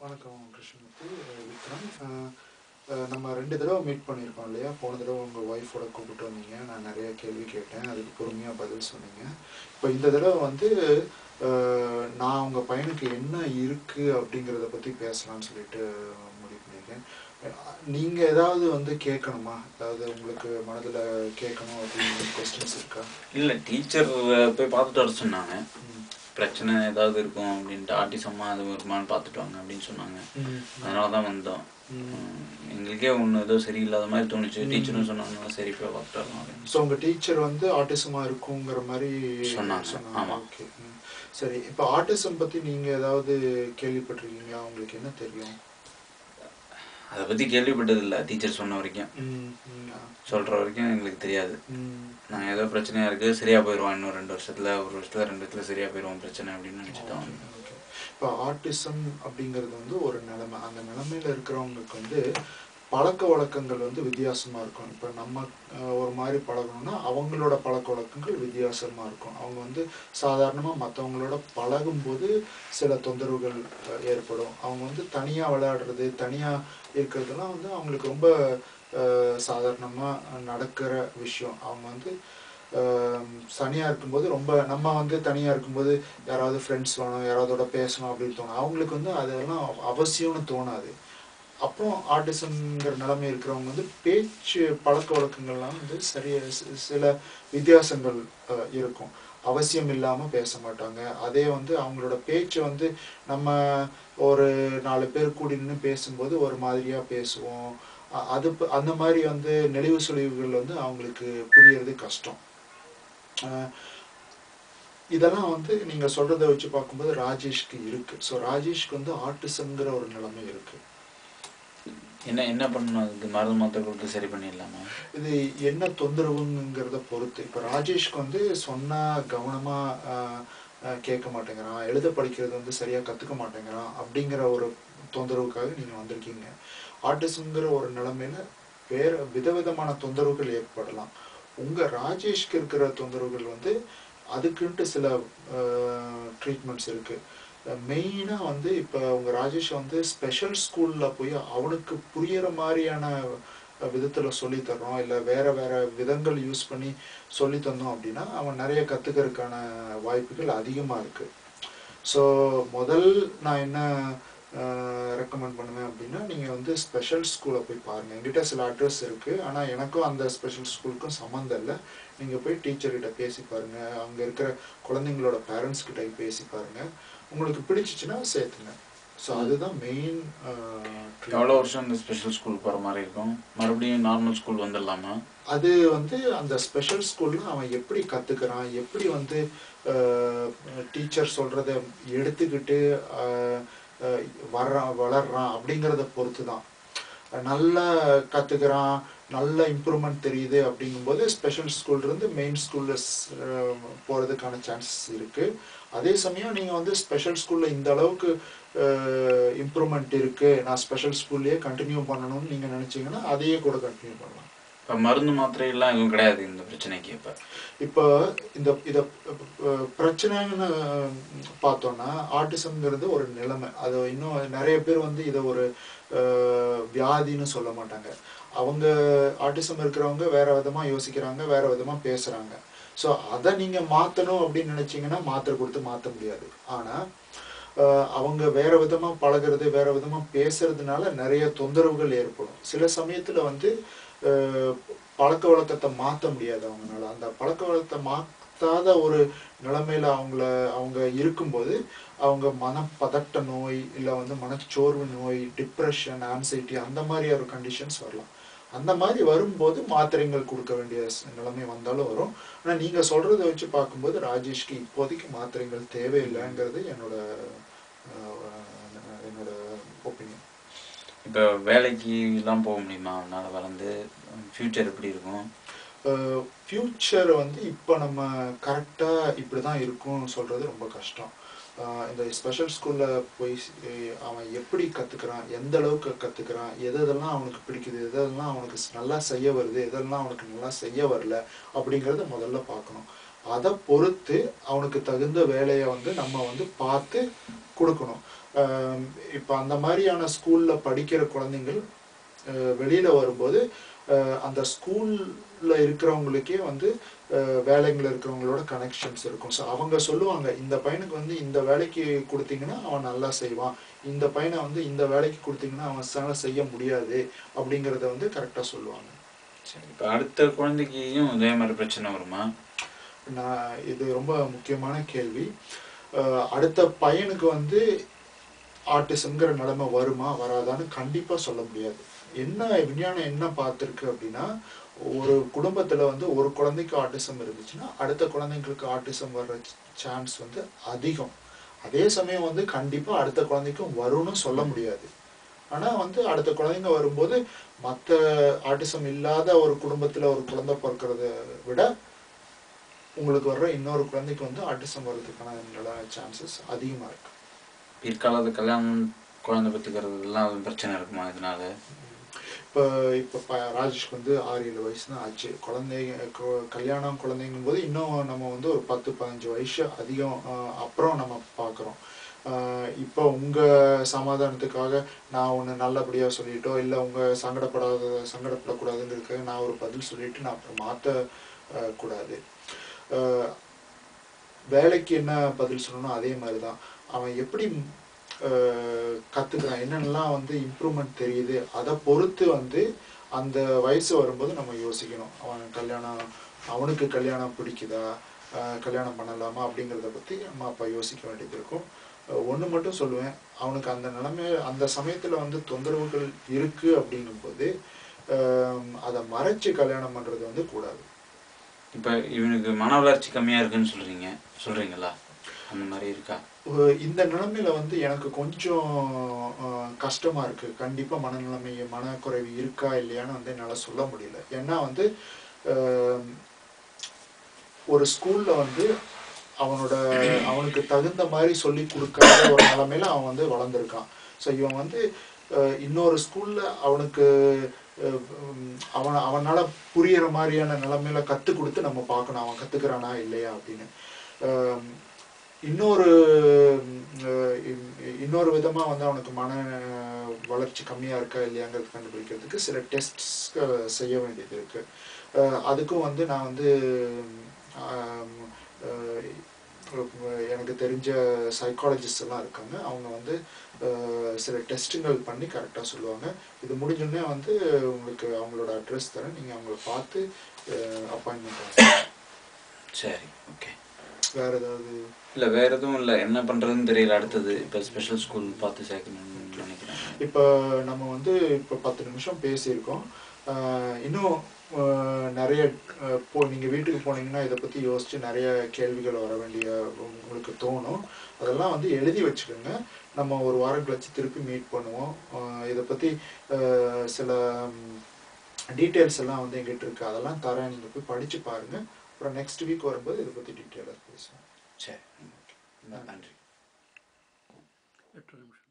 வணக்கம் கிருஷ்ணமூர்த்தி. விக்ரம். நம்ம 2 தடவை மீட் பண்ணியிருக்கோம் இல்லையா? போன தடவை உங்கள் ஒய்ஃபோட கூப்பிட்டு வந்தீங்க. நான் நிறைய கேள்வி கேட்டேன். அதுக்கு பொறுமையாக பதில் சொன்னீங்க. இப்போ இந்த தடவை வந்து நான் உங்கள் பையனுக்கு என்ன இருக்குது அப்படிங்கிறத பற்றி பேசலாம்னு சொல்லிட்டு முடிவு பண்ணியிருக்கேன். நீங்கள் ஏதாவது வந்து கேட்கணுமா? அதாவது உங்களுக்கு மனதில் கேட்கணும் அப்படின்னு கொஸ்டின்ஸ் இருக்கா? இல்லை, டீச்சர் போய் பார்த்துட்டு வர சொன்னாங்க. பிரச்சனை ஏதாவது இருக்கும் அப்படின்ட்டு, ஆர்டிசம்மா அது இருக்குமான்னு பார்த்துட்டு வாங்க அப்படின்னு சொன்னாங்க. அதனால தான் வந்தோம். எங்களுக்கே ஒன்று ஏதோ சரியில்லாத மாதிரி தோணுச்சு. டீச்சரும் சொன்னாங்க சரி போய் பார்த்துட்டு வரலாம் அப்படின்னு. ஸோ உங்கள் டீச்சர் வந்து ஆர்டிசமாக இருக்குங்கிற மாதிரி சொன்னாங்க. ஆமாம். ஓகே, சரி. இப்போ ஆர்டிசம் பற்றி நீங்கள் ஏதாவது கேள்விப்பட்டிருக்கீங்களா? உங்களுக்கு என்ன தெரியும்? அதை பற்றி கேள்விப்பட்டதில்லை. டீச்சர் சொன்ன வரைக்கும், சொல்கிற வரைக்கும் எங்களுக்கு தெரியாது. நாங்கள் ஏதோ பிரச்சனையாக இருக்குது, சரியாக போயிடுவோம், இன்னும் 2 வருஷத்தில், 1 வருஷத்தில், 2 வருஷத்தில் சரியாக போயிடுவோம் பிரச்சனை அப்படின்னு நினச்சிட்டோம். இப்போ ஆர்டிசம் அப்படிங்கிறது வந்து ஒரு நிலைமை. அந்த நிலைமையில் இருக்கிறவங்களுக்கு வந்து பழக்க வழக்கங்கள் வந்து வித்தியாசமாக இருக்கும். இப்போ நம்ம ஒரு மாதிரி பழகணும்னா அவங்களோட பழக்க வழக்கங்கள் வித்தியாசமாக இருக்கும். அவங்க வந்து சாதாரணமாக மற்றவங்களோட பழகும்போது சில தொந்தரவுகள் ஏற்படும். அவங்க வந்து தனியாக விளையாடுறது, தனியாக இருக்கிறதுலாம் வந்து அவங்களுக்கு ரொம்ப சாதாரணமாக நடக்கிற விஷயம். அவங்க வந்து தனியாக இருக்கும்போது ரொம்ப நம்ம வந்து தனியாக இருக்கும்போது யாராவது ஃப்ரெண்ட்ஸ் வேணும், யாராவதோட பேசணும் அப்படின்னு தோணும். அவங்களுக்கு வந்து அதெல்லாம் அவசியம்னு தோணாது. அப்புறம் ஆர்டிசம்ங்கிற நிலைமை இருக்கிறவங்க வந்து பேச்சு பழக்க வழக்கங்கள்லாம் வந்து சில வித்தியாசங்கள் இருக்கும். அவசியம் இல்லாமல் பேச மாட்டாங்க. அதே வந்து அவங்களோட பேச்சை வந்து நம்ம ஒரு 4 பேர் கூடி நின்று பேசும்போது ஒரு மாதிரியாக பேசுவோம். அந்த மாதிரி வந்து நெளிவு சுழிவுகள் வந்து அவங்களுக்கு புரியறது கஷ்டம். இதெல்லாம் வந்து நீங்கள் சொல்கிறத வச்சு பார்க்கும்போது ராஜேஷ்க்கு இருக்குது. ஸோ ராஜேஷ்க்கு வந்து ஆர்டிசம்ங்கிற ஒரு நிலைமை இருக்குது. என்ன பண்ணணும்? அதுக்கு மருந்து மாத்திரை கொடுத்து சரி பண்ணிடலாமா? இது என்ன தொந்தரவுங்கிறத பொறுத்து. இப்போ ராஜேஷ்க்கு வந்து சொன்னால் கவனமாக கேட்க மாட்டேங்கிறான், எழுத படிக்கிறது வந்து சரியாக கற்றுக்க மாட்டேங்கிறான் அப்படிங்கிற ஒரு தொந்தரவுக்காக நீங்கள் வந்திருக்கீங்க. ஆர்டிசம்ங்கிற ஒரு நிலைமையில வேறு விதவிதமான தொந்தரவுகள் ஏற்படலாம். உங்கள் ராஜேஷ்க்கு இருக்கிற தொந்தரவுகள் வந்து அதுக்குன்ட்டு சில ட்ரீட்மெண்ட்ஸ் இருக்குது. மெயினாக வந்து இப்போ உங்கள் ராஜேஷ் வந்து ஸ்பெஷல் ஸ்கூலில் போய் அவனுக்கு புரிகிற மாதிரியான விதத்தில் சொல்லித்தரோம், இல்லை வேறு விதங்கள் யூஸ் பண்ணி சொல்லி தந்தோம் அப்படின்னா அவன் நிறைய கற்றுக்கிறதுக்கான வாய்ப்புகள் அதிகமாக இருக்குது. ஸோ முதல் நான் என்ன ரெக்கமெண்ட் பண்ணுவேன் அப்படின்னா, நீங்கள் வந்து ஸ்பெஷல் ஸ்கூலை போய் பாருங்கள். என்கிட்ட சில அட்ரஸ் இருக்குது, ஆனால் எனக்கும் அந்த ஸ்பெஷல் ஸ்கூலுக்கும் சம்மந்தம் இல்லை. நீங்கள் போய் டீச்சர்கிட்ட பேசி பாருங்கள், அங்கே இருக்கிற குழந்தைங்களோட பேரண்ட்ஸ்கிட்ட பேசி பாருங்கள். உங்களுக்கு பிடிச்சிச்சின்னா சேர்த்துங்க. ஸோ அதுதான் மெயின். எவ்வளோ வருஷம் அந்த ஸ்பெஷல் ஸ்கூல் போகிற மாதிரி இருக்கும்? மறுபடியும் நார்மல் ஸ்கூல் வந்துடலாமா? அது வந்து அந்த ஸ்பெஷல் ஸ்கூலில் அவன் எப்படி கற்றுக்கிறான், எப்படி வந்து டீச்சர் சொல்கிறத எடுத்துக்கிட்டு வளர்றான் அப்படிங்கிறத பொறுத்து தான். நல்லா கற்றுக்கிறான், நல்ல இம்ப்ரூவ்மெண்ட் தெரியுது அப்படிங்கும்போது ஸ்பெஷல் ஸ்கூல்லேருந்து மெயின் ஸ்கூலில் போகிறதுக்கான சான்சஸ் இருக்குது. அதே சமயம் நீங்கள் வந்து ஸ்பெஷல் ஸ்கூலில் இந்த அளவுக்கு இம்ப்ரூவ்மெண்ட் இருக்குது, நான் ஸ்பெஷல் ஸ்கூல்லையே கண்டினியூ பண்ணணும்னு நீங்கள் நினச்சிங்கன்னா அதையே கூட கண்டினியூ பண்ணலாம். இப்போ மருந்து மாத்திரையெல்லாம் எதுவும் கிடையாது இந்த பிரச்சனைக்கு? இப்போ இதை பிரச்சனைன்னு பார்த்தோன்னா ஆர்டிசம்ங்கிறது ஒரு நிலைமை. அது இன்னும் நிறைய பேர் வந்து இதை ஒரு வியாதின்னு சொல்ல மாட்டாங்க. அவங்க ஆர்டிசம் இருக்கிறவங்க வேற விதமாக யோசிக்கிறாங்க, வேற விதமாக பேசுகிறாங்க. ஸோ அதை நீங்கள் மாற்றணும் அப்படின்னு நினச்சிங்கன்னா மாத்திரை கொடுத்து மாற்ற முடியாது. ஆனால் அவங்க வேற விதமாக பழகிறது, வேற விதமாக பேசுறதுனால நிறைய தொந்தரவுகள் ஏற்படும். சில சமயத்தில் வந்து பழக்க வழக்கத்தை மாற்ற முடியாது அவங்களால. அந்த பழக்க வழக்கத்தை மாற்றாத ஒரு நிலைமையில் அவங்க இருக்கும்போது அவங்க மனப்பதட்ட நோய், இல்லை வந்து மனச்சோர்வு நோய், டிப்ரெஷன், ஆன்சைட்டி அந்த மாதிரி ஒரு கண்டிஷன்ஸ் வரலாம். அந்த மாதிரி வரும்போது மாத்திரைகள் கொடுக்க வேண்டிய நிலைமை வந்தாலும் வரும். ஆனால் நீங்கள் சொல்கிறத வச்சு பார்க்கும்போது ராஜேஷ்க்கு இப்போதைக்கு மாத்திரைகள் தேவையில்லைங்கிறது என்னோட ஒப்பீனியன். இப்போ வேலைக்கு எல்லாம் போக முடியுமா அவனால் வளர்ந்து? ஃப்யூச்சர் எப்படி இருக்கும்? ஃப்யூச்சர் வந்து இப்போ நம்ம கரெக்டாக இப்படி தான் இருக்கும்னு சொல்கிறது ரொம்ப கஷ்டம். இந்த ஸ்பெஷல் ஸ்கூலில் போய் அவன் எப்படி கற்றுக்கிறான், எந்த அளவுக்கு கற்றுக்கிறான், எதெல்லாம் அவனுக்கு பிடிக்குது, எதெல்லாம் அவனுக்கு நல்லா செய்ய வருது, எதெல்லாம் அவனுக்கு நல்லா செய்ய வரல அப்படிங்கிறத முதல்ல பார்க்கணும். அதை பொறுத்து அவனுக்கு தகுந்த வேலையை வந்து நம்ம வந்து பார்த்து கொடுக்கணும். இப்போ அந்த மாதிரியான ஸ்கூல்ல படிக்கிற குழந்தைங்கள் வெளியில வரும்போது அந்த ஸ்கூல்ல இருக்கிறவங்களுக்கே வந்து வேலைகள் இருக்கிறவங்களோட கனெக்ஷன்ஸ் இருக்கும். ஸோ அவங்க சொல்லுவாங்க, இந்த பையனுக்கு வந்து இந்த வேலைக்கு கொடுத்தீங்கன்னா அவன் நல்லா செய்வான், இந்த பையனை வந்து இந்த வேலைக்கு கொடுத்தீங்கன்னா அவன் செய்ய முடியாது அப்படிங்கிறத வந்து கரெக்டாக சொல்லுவாங்க. சரி, இப்போ அடுத்த குழந்தைக்கும் இதே மாதிரி பிரச்சனை வருமா? இது ரொம்ப முக்கியமான கேள்வி. அடுத்த பையனுக்கு வந்து ஆட்டிசம்ங்கிற நிலைமை வருமா வராதான்னு கண்டிப்பா சொல்ல முடியாது. என்ன விஞ்ஞானம் என்ன பார்த்துருக்கு அப்படின்னா, ஒரு குடும்பத்துல வந்து ஒரு குழந்தைக்கு ஆட்டிசம் இருந்துச்சுன்னா அடுத்த குழந்தைங்களுக்கு ஆட்டிசம் வர்ற சான்ஸ் வந்து அதிகம். அதே சமயம் வந்து கண்டிப்பா அடுத்த குழந்தைக்கும் வரும்னு சொல்ல முடியாது. ஆனா வந்து அடுத்த குழந்தைங்க வரும்போது மற்ற ஆட்டிசம் இல்லாத ஒரு குடும்பத்துல ஒரு குழந்தை பிறக்கிறத விட உங்களுக்கு வர்ற இன்னொரு குழந்தைக்கு வந்து ஆட்டிசம் வர்றதுக்கான சான்சஸ் அதிகமா இருக்கு. பிற்காலத்து கல்யாணம் குழந்தை பெற்றுக்கிறதுலாம் பிரச்சனை இருக்குமா இதனால? இப்போ ராஜேஷ்க்கு வந்து 6-7 வயசு தான் ஆச்சு. கல்யாணம் குழந்தைங்கும் போது இன்னும் நம்ம வந்து ஒரு 10-15 வயசு அதிகம் அப்புறம் நம்ம பார்க்குறோம். இப்போ உங்கள் சமாதானத்துக்காக நான் ஒன்று நல்லபடியாக சொல்லிட்டோ இல்லை உங்கள் சங்கடப்படக்கூடாதுங்கிறதுக்காக நான் ஒரு பதில் சொல்லிட்டு நான் அப்புறம் மாற்றக்கூடாது. வேலைக்கு என்ன பதில் சொல்லணும் அதே மாதிரி தான். அவன் எப்படி கற்றுக்கிறான், என்னென்னலாம் வந்து இம்ப்ரூவ்மெண்ட் தெரியுது, அதை பொறுத்து வந்து அந்த வயசு வரும்போது நம்ம யோசிக்கணும். அவனுக்கு கல்யாணம் பிடிக்குதா, கல்யாணம் பண்ணலாமா அப்படிங்கிறத பற்றி நம்ம அப்போ யோசிக்க வேண்டியது இருக்கும். ஒன்று மட்டும் சொல்லுவேன், அவனுக்கு அந்த அந்த சமயத்தில் வந்து தொந்தரவுகள் இருக்குது அப்படிங்கும்போது அதை மறைச்சு கல்யாணம் பண்ணுறது வந்து கூடாது. இப்போ இவனுக்கு மன வளர்ச்சி கம்மியாக இருக்குன்னு சொல்கிறீங்களா? அந்த மாதிரி இருக்கா? இந்த நிலைமையில வந்து எனக்கு கொஞ்சம் கஷ்டமா இருக்கு. கண்டிப்பா மனக்குறைவு இருக்கா இல்லையான்னு வந்து என்னால சொல்ல முடியல. ஏன்னா வந்து ஒரு ஸ்கூல்ல வந்து அவனுக்கு தகுந்த மாதிரி சொல்லி கொடுக்காத ஒரு நிலைமையில அவன் வந்து வளர்ந்துருக்கான். ஸோ இவன் வந்து இன்னொரு ஸ்கூல்ல அவனுக்கு அவனால புரியிற மாதிரியான நிலைமையில கற்றுக் கொடுத்து நம்ம பார்க்கணும் அவன் கற்றுக்கிறானா இல்லையா அப்படின்னு. இன்னொரு விதமாக வந்து அவனுக்கு மன வளர்ச்சி கம்மியாக இருக்கா இல்லையாங்கிறது கண்டுபிடிக்கிறதுக்கு சில டெஸ்ட் செய்ய வேண்டியது இருக்குது. அதுக்கும் வந்து நான் வந்து எனக்கு தெரிஞ்ச சைக்காலஜிஸ்ட் எல்லாம் இருக்காங்க. அவங்க வந்து சில டெஸ்ட்டுங்கள் பண்ணி கரெக்டாக சொல்லுவாங்க. இது முடிஞ்சோடனே வந்து உங்களுக்கு அவங்களோட அட்ரஸ் தரேன், நீங்கள் அவங்கள பார்த்து அப்பாயின்மெண்ட் வாங்க. சரி, ஓகே. வேறு ஏதாவது? இல்லை, வேறு எதுவும் இல்லை. என்ன பண்ணுறதுன்னு தெரியல. அடுத்தது இப்போ ஸ்பெஷல் ஸ்கூல் பார்த்து சேர்க்கணும்னு நினைக்கிறேன். இப்போ நம்ம வந்து இப்போ 10 நிமிஷம் பேசியிருக்கோம். இன்னும் நிறைய நீங்கள் வீட்டுக்கு போனீங்கன்னா இதை பற்றி யோசித்து நிறைய கேள்விகள் வர வேண்டிய உங்களுக்கு தோணும். அதெல்லாம் வந்து எழுதி வச்சுக்கோங்க. நம்ம ஒரு வாரம் கழிச்சு திருப்பி மீட் பண்ணுவோம். இதை பற்றி சில டீட்டெயில்ஸ் எல்லாம் வந்து எங்கிட்ட இருக்குது, அதெல்லாம் தரேன், நீங்கள் போய் படித்து பாருங்கள். அப்புறம் நெக்ஸ்ட் வீக் வரும்போது இதை பற்றி டீட்டெயிலாக பேசுவோம். சரி, நன்றி. 8 நிமிஷம்.